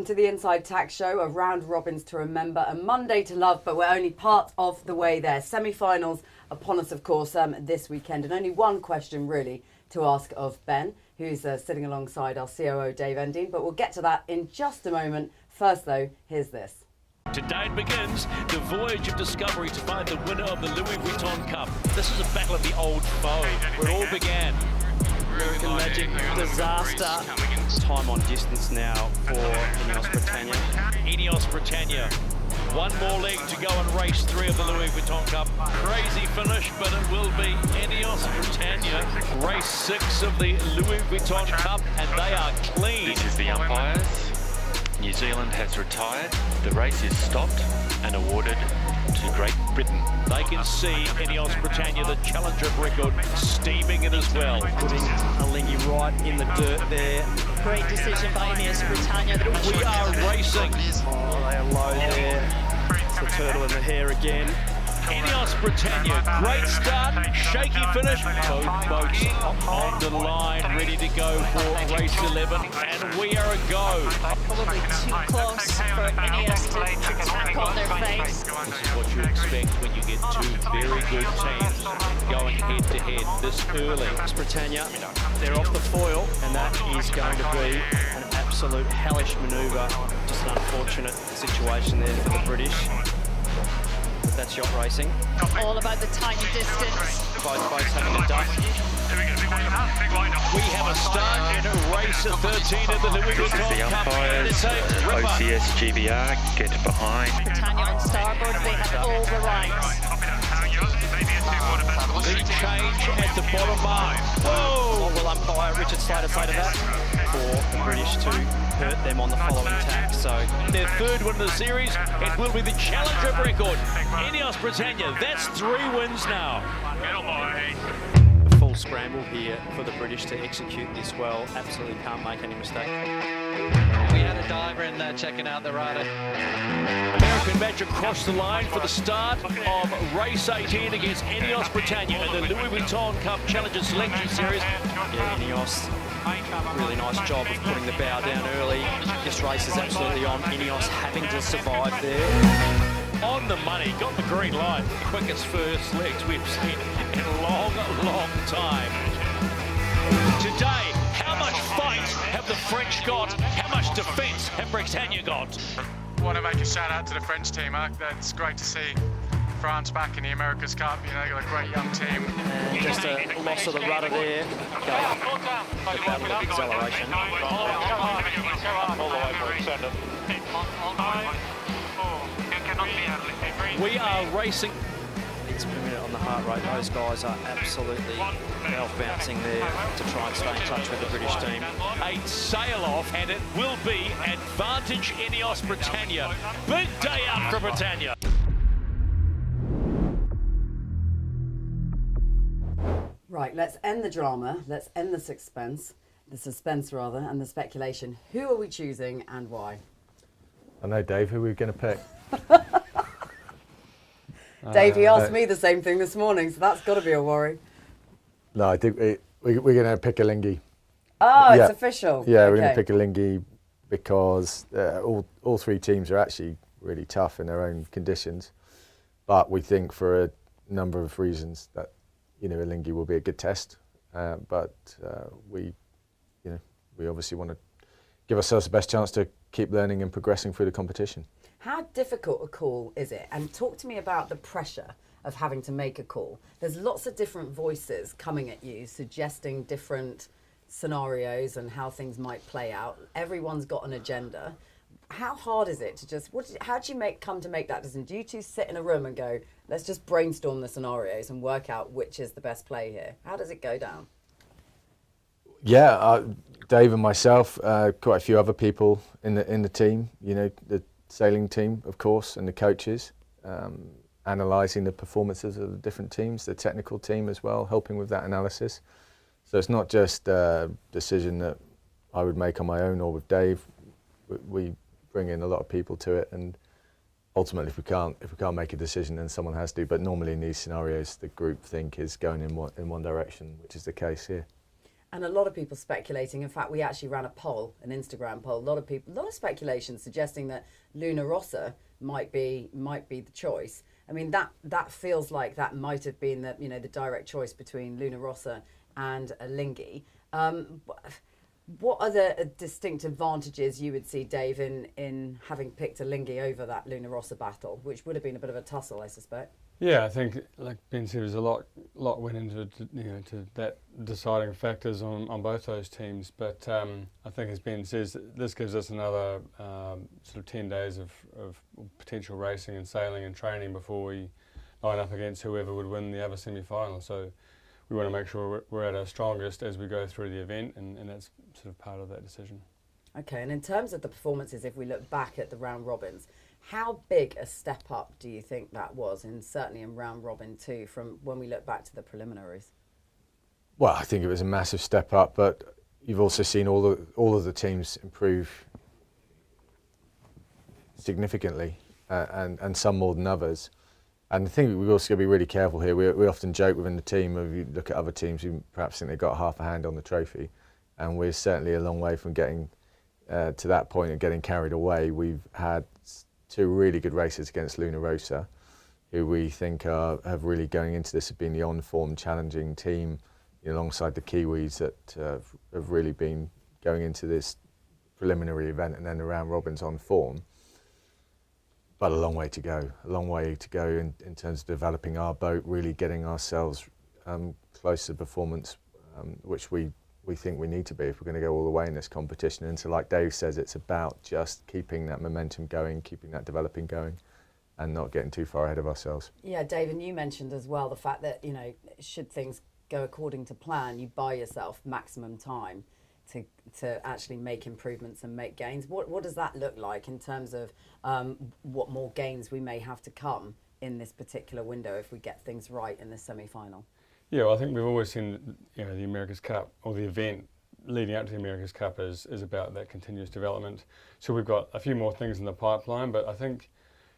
to the Inside Tack Show, a round robins to remember, a Monday to love, but we're only part of the way there. Semi-finals upon us, of course, this weekend, and only one question really to ask of Ben, who's sitting alongside our COO Dave Endine, but we'll get to that in just a moment. First though, here's this. Today it begins the voyage of discovery to find the winner of the Louis Vuitton Cup. This is a battle of the old foe, where it all began. American Magic disaster. Time on distance now for INEOS Britannia. INEOS Britannia. One more leg to go in race 3 of the Louis Vuitton Cup. Crazy finish, but it will be INEOS Britannia. Race 6 of the Louis Vuitton Cup, and they are clean. This is the umpires. New Zealand has retired. The race is stopped and awarded to Great Britain. They can see INEOS Britannia, the challenger record, steaming it as well. Putting Alingi right in the dirt there. Great decision by INEOS Britannia. We are racing. Oh, they are low there. It's the turtle in the hair again. INEOS Britannia, great start, shaky finish. Both boats on the line, ready to go for race 11, and we are a go. Probably too close for INEOS to tap on their face. This is what you expect when you get two very good teams going head to head this early. Britannia, they're off the foil, and that is going to be an absolute hellish manoeuvre. Just an unfortunate situation there for the British. That's yacht racing. All about the tiny distance. Both boats having a duck. We have a start in race 13 of the Louis This is Vuitton the Cup. umpires. OCS GBR, get behind. Britannia on starboard, they have all the rights. The change at the bottom mark. What will umpire Richard Slater say to that? For the British to hurt them on the following tack. So Their third win of the series, it will be the challenger record. INEOS Britannia, that's 3 wins now. a full scramble here for the British to execute this well. Absolutely can't make any mistake. We had a diver in there checking out the rudder. American Magic across the line for the start of race 18 against INEOS Britannia in the Louis Vuitton Cup Challenger Selection Series. Yeah, INEOS, really nice job of putting the bow down early. This race is absolutely on. INEOS having to survive there. On the money, got the green light. Quickest first legs we've seen in a long, long time. Today, how much fight have the French got? How much defence have Britannia got? I want to make a shout out to the French team. It's great to see France back in the America's Cup. You know, they've got a great young team. And just a loss of the rudder there. The battle of acceleration. We are racing. It's per minute on the heart rate. Those guys are absolutely bouncing there to try and stay in touch with the British team. A sail-off, and it will be advantage INEOS Britannia. Big day out for Britannia. Right, let's end the drama, let's end the suspense rather, and the speculation. Who are we choosing and why? I know, Dave, who we're going to pick. Dave, he asked me the same thing this morning, so that's got to be a worry. No, I think we're going to pick Alingi. Oh, Yeah. it's official. Yeah, we're Okay. going to pick Alingi because all three teams are actually really tough in their own conditions. But we think for a number of reasons that, Alingi will be a good test. But we obviously want to give ourselves the best chance to keep learning and progressing through the competition. How difficult a call is it? And talk to me about the pressure of having to make a call. There's lots of different voices coming at you, suggesting different scenarios and how things might play out. Everyone's got an agenda. How hard is it to just, how do you come to make that decision? Do you two sit in a room and go, let's just brainstorm the scenarios and work out which is the best play here? How does it go down? Yeah, Dave and myself, quite a few other people in the team, the sailing team, of course, and the coaches, analysing the performances of the different teams, the technical team as well, helping with that analysis. So it's not just a decision that I would make on my own or with Dave. We bring in a lot of people to it, and ultimately, if we can't make a decision, then someone has to. But normally in these scenarios, the group think is going in one direction, which is the case here. And a lot of people speculating. In fact, we actually ran a poll, an Instagram poll. A lot of speculation suggesting that Luna Rossa might be the choice. I mean, that feels like that might have been the direct choice between Luna Rossa and Lingy. What are the distinct advantages you would see, Dave, in having picked Lingy over that Luna Rossa battle, which would have been a bit of a tussle, I suspect? Yeah, I think, like Ben said, there's a lot went into to that deciding factors on both those teams. But I think, as Ben says, this gives us another sort of 10 days of potential racing and sailing and training before we line up against whoever would win the other semi-final. So we want to make sure we're at our strongest as we go through the event, and that's sort of part of that decision. Okay, and in terms of the performances, if we look back at the round robins, how big a step up do you think that was, certainly in round robin 2, from when we look back to the preliminaries? Well, I think it was a massive step up, but you've also seen all of the teams improve significantly, and some more than others. And I think we've also got to be really careful here. We often joke within the team, if you look at other teams who perhaps think they've got half a hand on the trophy, and we're certainly a long way from getting to that point and getting carried away. We've had 2 really good races against Luna Rossa, who we think have really going into this have been the on-form challenging team, alongside the Kiwis that have really been going into this preliminary event and then the round robins on form. But a long way to go in terms of developing our boat, really getting ourselves close to performance, which we think we need to be if we're going to go all the way in this competition. And so, like Dave says, it's about just keeping that momentum going, keeping that developing going, and not getting too far ahead of ourselves. Yeah, Dave, and you mentioned as well the fact that, should things go according to plan, you buy yourself maximum time to actually make improvements and make gains. What does that look like in terms of what more gains we may have to come in this particular window if we get things right in the semi-final? Yeah, well, I think we've always seen the America's Cup, or the event leading up to the America's Cup, is about that continuous development. So we've got a few more things in the pipeline, but I think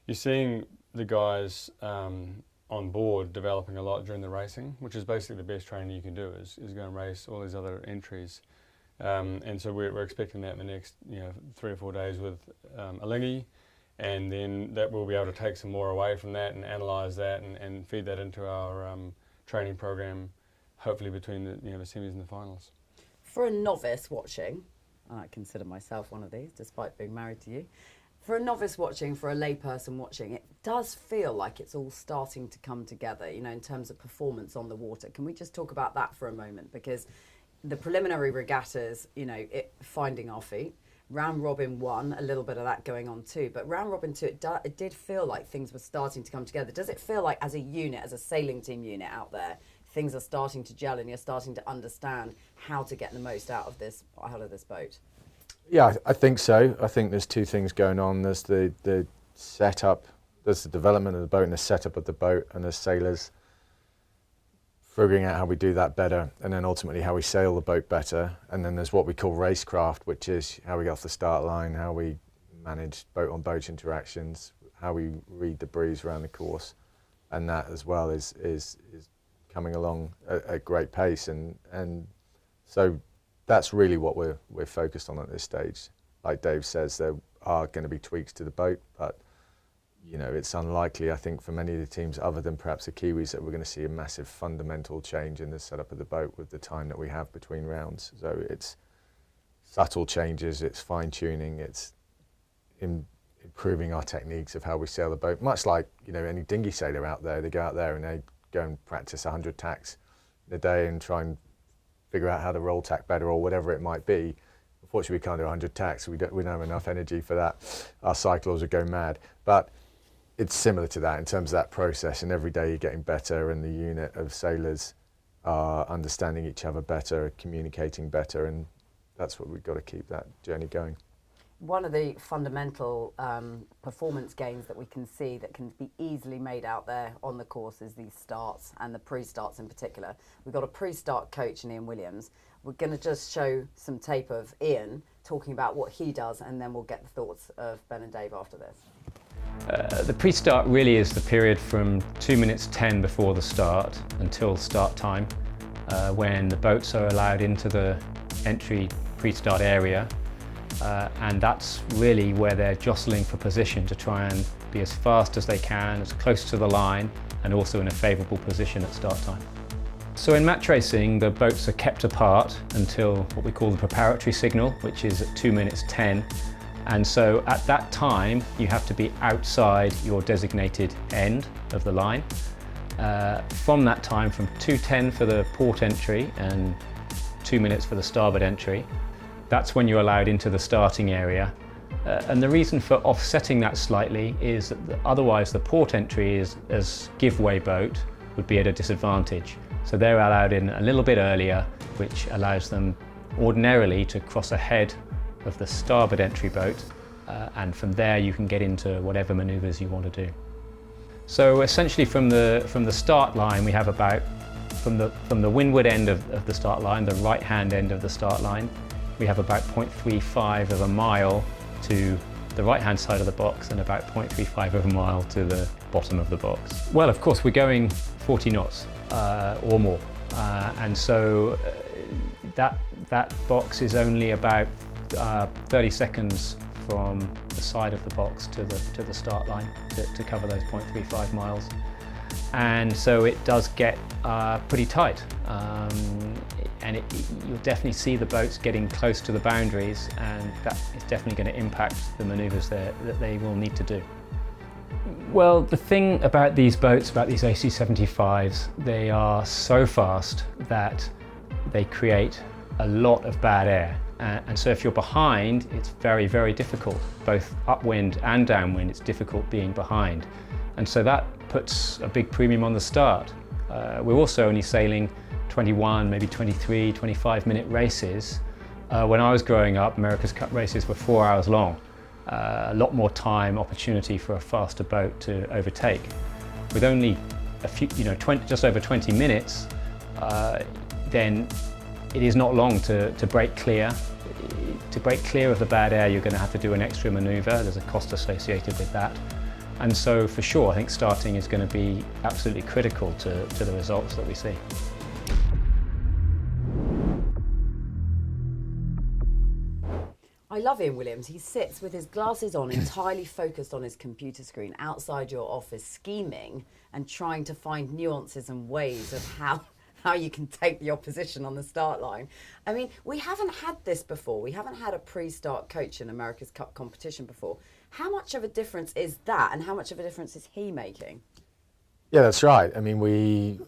you're seeing the guys on board developing a lot during the racing, which is basically the best training you can do, is go and race all these other entries. And so we're expecting that in the next 3 or 4 days with Lingy, and then that we'll be able to take some more away from that and analyse that and feed that into our training program, hopefully between the the semis and the finals. For a novice watching, and I consider myself one of these despite being married to you, for a novice watching, for a layperson watching, it does feel like it's all starting to come together, in terms of performance on the water. Can we just talk about that for a moment? Because the preliminary regattas, finding our feet. Round robin 1, a little bit of that going on too, but round robin 2, it did feel like things were starting to come together. Does it feel like, as a unit, as a sailing team unit out there, things are starting to gel and you're starting to understand how to get the most out of this boat? Yeah, I think so. I think there's 2 things going on. There's the setup, there's the development of the boat and the setup of the boat, and there's sailors figuring out how we do that better, and then ultimately how we sail the boat better. And then there's what we call racecraft, which is how we get off the start line, how we manage boat-on-boat interactions, how we read the breeze around the course, and that as well is coming along at great pace. And so that's really what we're focused on at this stage. Like Dave says, there are going to be tweaks to the boat, but it's unlikely, I think, for many of the teams other than perhaps the Kiwis, that we're going to see a massive fundamental change in the setup of the boat with the time that we have between rounds. So it's subtle changes, it's fine-tuning, it's improving our techniques of how we sail the boat. Much like, any dinghy sailor out there, they go out there and they go and practice 100 tacks in a day and try and figure out how to roll tack better or whatever it might be. Unfortunately, we can't do 100 tacks. We don't have enough energy for that. Our cyclists would go mad. But it's similar to that in terms of that process, and every day you're getting better, and the unit of sailors are understanding each other better, communicating better, and that's what we've got to keep that journey going. One of the fundamental performance gains that we can see that can be easily made out there on the course is these starts, and the pre-starts in particular. We've got a pre-start coach in Ian Williams. We're going to just show some tape of Ian talking about what he does, and then we'll get the thoughts of Ben and Dave after this. The pre-start really is the period from 2 minutes 10 before the start until start time. when the boats are allowed into the entry pre-start area, and that's really where they're jostling for position to try and be as fast as they can, as close to the line, and also in a favourable position at start time. So in match racing, the boats are kept apart until what we call the preparatory signal, which is at 2 minutes 10. And so at that time, you have to be outside your designated end of the line. From that time, from 2:10 for the port entry and 2 minutes for the starboard entry, that's when you're allowed into the starting area. And the reason for offsetting that slightly is that otherwise the port entry as giveaway boat would be at a disadvantage. So they're allowed in a little bit earlier, which allows them ordinarily to cross ahead of the starboard entry boat, and from there you can get into whatever manoeuvres you want to do. So essentially from the start line, we have about, from the windward end of the start line, the right hand end of the start line, we have about 0.35 of a mile to the right hand side of the box and about 0.35 of a mile to the bottom of the box. Well, of course we're going 40 knots or more, and so that box is only about 30 seconds from the side of the box to the start line to cover those 0.35 miles. And so it does get pretty tight, and you'll definitely see the boats getting close to the boundaries, and that is definitely going to impact the manoeuvres that they will need to do. Well, the thing about these boats, about these AC-75s, they are so fast that they create a lot of bad air. And so if you're behind, it's very, very difficult. Both upwind and downwind, it's difficult being behind. And so that puts a big premium on the start. We're also only sailing 21, maybe 23, 25-minute races. When I was growing up, America's Cup races were 4 hours long. A lot more time, opportunity for a faster boat to overtake. With only a few, just over 20 minutes, then it is not long to break clear. To break clear of the bad air, you're going to have to do an extra manoeuvre. There's a cost associated with that. And so for sure, I think starting is going to be absolutely critical to the results that we see. I love Ian Williams. He sits with his glasses on, entirely focused on his computer screen outside your office, scheming and trying to find nuances and ways of how you can take the opposition on the start line. I mean, we haven't had this before. We haven't had a pre-start coach in America's Cup competition before. How much of a difference is that, and how much of a difference is he making? Yeah, that's right. I mean,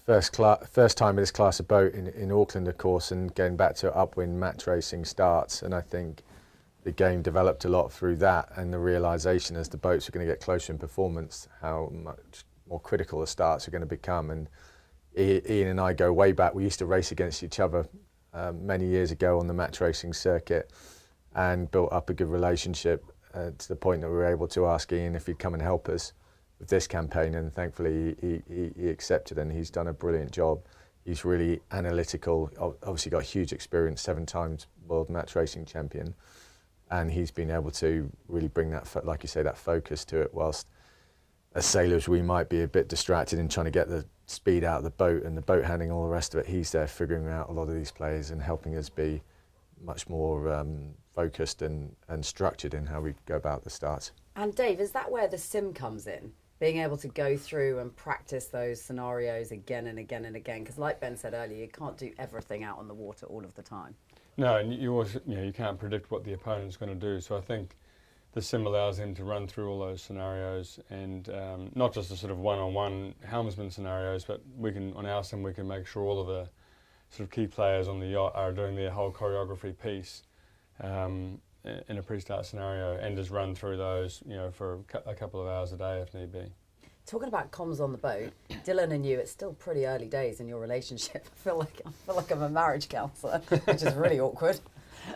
first time in this class of boat in Auckland, of course, and going back to upwind match racing starts, and I think the game developed a lot through that, and the realisation as the boats are going to get closer in performance, how much more critical the starts are going to become. And Ian and I go way back. We used to race against each other many years ago on the match racing circuit, and built up a good relationship to the point that we were able to ask Ian if he'd come and help us with this campaign, and thankfully he accepted, and he's done a brilliant job. He's really analytical, obviously got huge experience, 7 times world match racing champion, and he's been able to really bring that, like you say, that focus to it, whilst as sailors we might be a bit distracted in trying to get the speed out of the boat and the boat handling, all the rest of it. He's there figuring out a lot of these plays and helping us be much more focused and structured in how we go about the starts. And Dave, is that where the sim comes in? Being able to go through and practice those scenarios again and again and again, because like Ben said earlier, you can't do everything out on the water all of the time. No, and you can't predict what the opponent's going to do. So I think the sim allows him to run through all those scenarios, and not just the sort of one-on-one helmsman scenarios, but we can, on our sim, we can make sure all of the sort of key players on the yacht are doing their whole choreography piece in a pre-start scenario, and just run through those, for a couple of hours a day if need be. Talking about comms on the boat, Dylan and you, it's still pretty early days in your relationship. I feel like I'm a marriage counsellor, which is really awkward.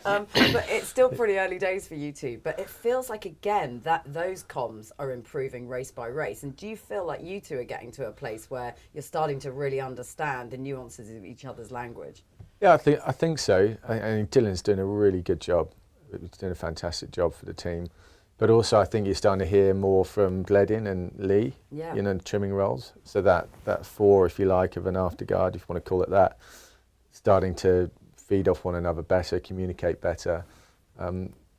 But it's still pretty early days for you two. But it feels like, again, that those comms are improving race by race. And do you feel like you two are getting to a place where you're starting to really understand the nuances of each other's language? Yeah, I think so. I think Dylan's doing a really good job. He's doing a fantastic job for the team. But also, I think you're starting to hear more from Gledin and Lee, Yeah. you know, trimming roles. So that four, if you like, of an afterguard, if you want to call it that, starting to feed off one another better, communicate better.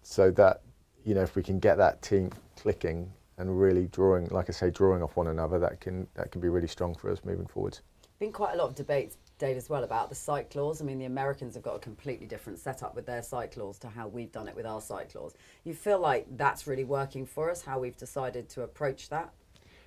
So that, you know, if we can get that team clicking and really drawing, like I say, drawing off one another, that can be really strong for us moving forwards. Been quite a lot of debates, Dave, as well about the site clause. I mean, the Americans have got a completely different setup with their site clause to how we've done it with our site clause. You feel like that's really working for us, how we've decided to approach that?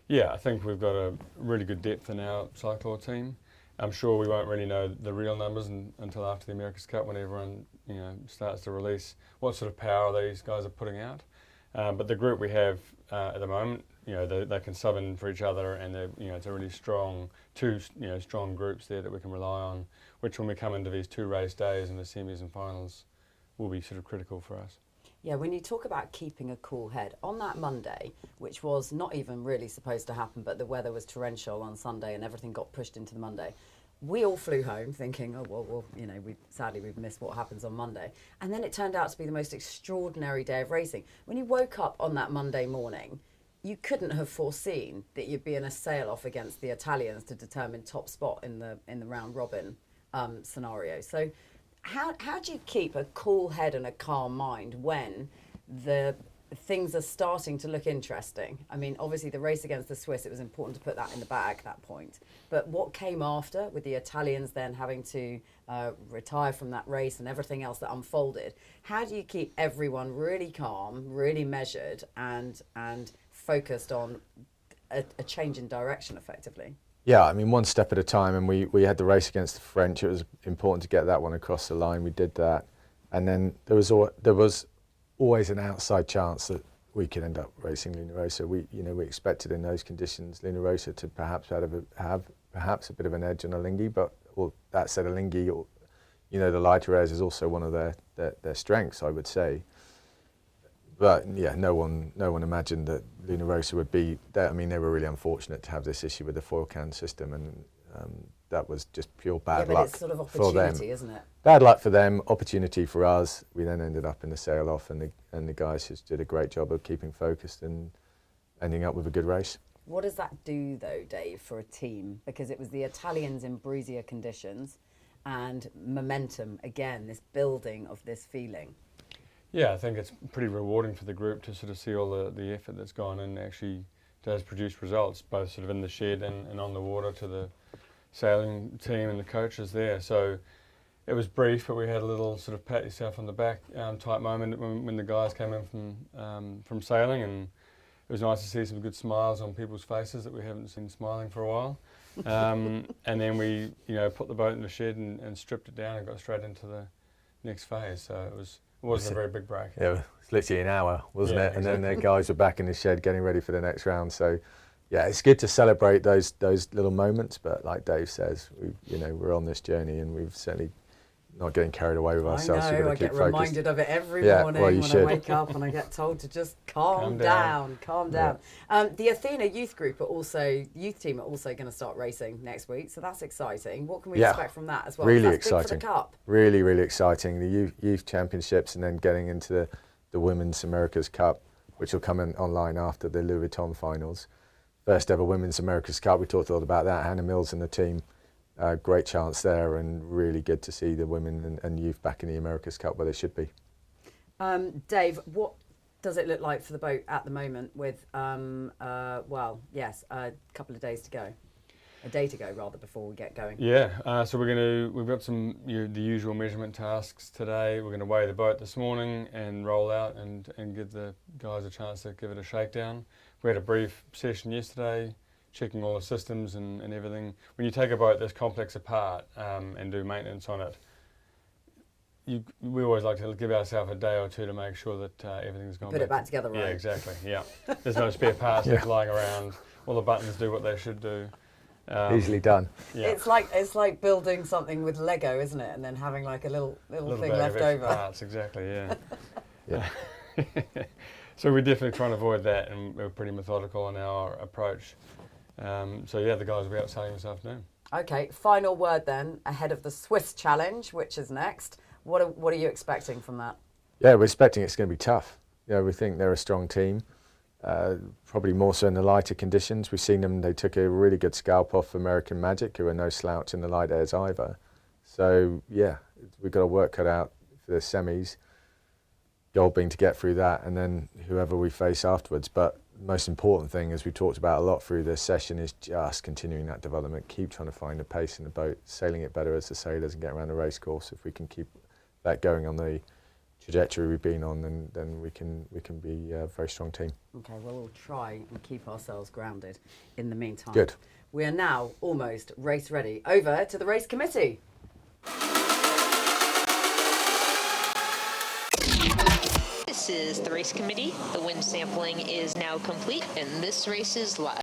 Yeah, I think we've got a really good depth in our site clause team. I'm sure we won't really know the real numbers until after the America's Cup, when everyone, you know, starts to release what sort of power these guys are putting out. But the group we have at the moment, you know, they can sub in for each other, and you know, it's a really strong strong groups there that we can rely on, which when we come into these 2 race days and the semis and finals will be sort of critical for us. Yeah, when you talk about keeping a cool head, on that Monday, which was not even really supposed to happen, but the weather was torrential on Sunday and everything got pushed into the Monday, we all flew home thinking, oh, well, you know, sadly we've missed what happens on Monday. And then it turned out to be the most extraordinary day of racing. When you woke up on that Monday morning, you couldn't have foreseen that you'd be in a sail-off against the Italians to determine top spot in the round robin scenario. So how do you keep a cool head and a calm mind when the things are starting to look interesting? I mean, obviously the race against the Swiss, it was important to put that in the bag at that point. But what came after, with the Italians then having to retire from that race and everything else that unfolded, how do you keep everyone really calm, really measured, and focused on a change in direction effectively? Yeah, I mean, one step at a time, and we had the race against the French. It was important to get that one across the line. We did that, and then there was always an outside chance that we could end up racing Luna Rossa. We expected in those conditions Luna Rossa to perhaps have a bit of an edge on Alinghi, but that said, Alinghi, you know, the lighter airs is also one of their strengths, I would say. But yeah, no one imagined that Luna Rossa would be that. I mean, they were really unfortunate to have this issue with the foil can system, and that was just pure bad luck it's sort of for them. opportunity, isn't it? Bad luck for them, opportunity for us. We then ended up in the sail-off, and the guys just did a great job of keeping focused and ending up with a good race. What does that do, though, Dave, for a team? Because it was the Italians in breezier conditions and momentum, again, this building of this feeling. Yeah, I think it's pretty rewarding for the group to sort of see all the effort that's gone in actually does produce results, both sort of in the shed and on the water, to the sailing team and the coaches there. So it was brief, but we had a little sort of pat yourself on the back type moment when the guys came in from sailing, and it was nice to see some good smiles on people's faces that we haven't seen smiling for a while. And then we, you know, put the boat in the shed and stripped it down and got straight into the next phase. So it wasn't a very big break. Yeah, it was literally an hour, wasn't it? And then the guys were back in the shed getting ready for the next round. So yeah, it's good to celebrate those little moments. But like Dave says, we're on this journey, and we've certainly not getting carried away with ourselves. I know, I get reminded of it every morning when I wake up, and I get told to just calm down. Yeah. The Athena youth team are also going to start racing next week, so that's exciting. What can we expect from that as well? Really that's exciting. big for the Cup. Really, really exciting. The youth championships, and then getting into the Women's America's Cup, which will come in online after the Louis Vuitton finals. First ever Women's America's Cup. We talked a lot about that. Hannah Mills and the team. Great chance there, and really good to see the women and youth back in the America's Cup where they should be. Dave, what does it look like for the boat at the moment with, a couple of days to go? A day to go, rather, before we get going. Yeah, so we've got some the usual measurement tasks today. We're going to weigh the boat this morning and roll out and give the guys a chance to give it a shakedown. We had a brief session yesterday, checking all the systems and everything. When you take a boat this complex apart and do maintenance on it, we always like to give ourselves a day or two to make sure that everything's gone Put it back together, right? Yeah, exactly, yeah. There's no spare parts lying around. All the buttons do what they should do. Easily done. Yeah. It's like building something with Lego, isn't it? And then having like a little thing left over. Parts, exactly, yeah. So we're definitely trying to avoid that, and we're pretty methodical in our approach. The guys will be out sailing this afternoon. Okay, final word then, ahead of the Swiss Challenge, which is next. What are you expecting from that? Yeah, we're expecting it's going to be tough. We think they're a strong team. Probably more so in the lighter conditions. We've seen them, they took a really good scalp off American Magic, who are no slouch in the light airs either. So yeah, we've got a work cut out for the semis, goal being to get through that and then whoever we face afterwards. But the most important thing, as we talked about a lot through this session, is just continuing that development, keep trying to find the pace in the boat, sailing it better as the sailors and get around the race course. If we can keep that going on the trajectory we've been on, then we can be a very strong team. Okay, well, we'll try and keep ourselves grounded in the meantime. Good. We are now almost race ready. Over to the race committee. This is the race committee. The wind sampling is now complete, and this race is live.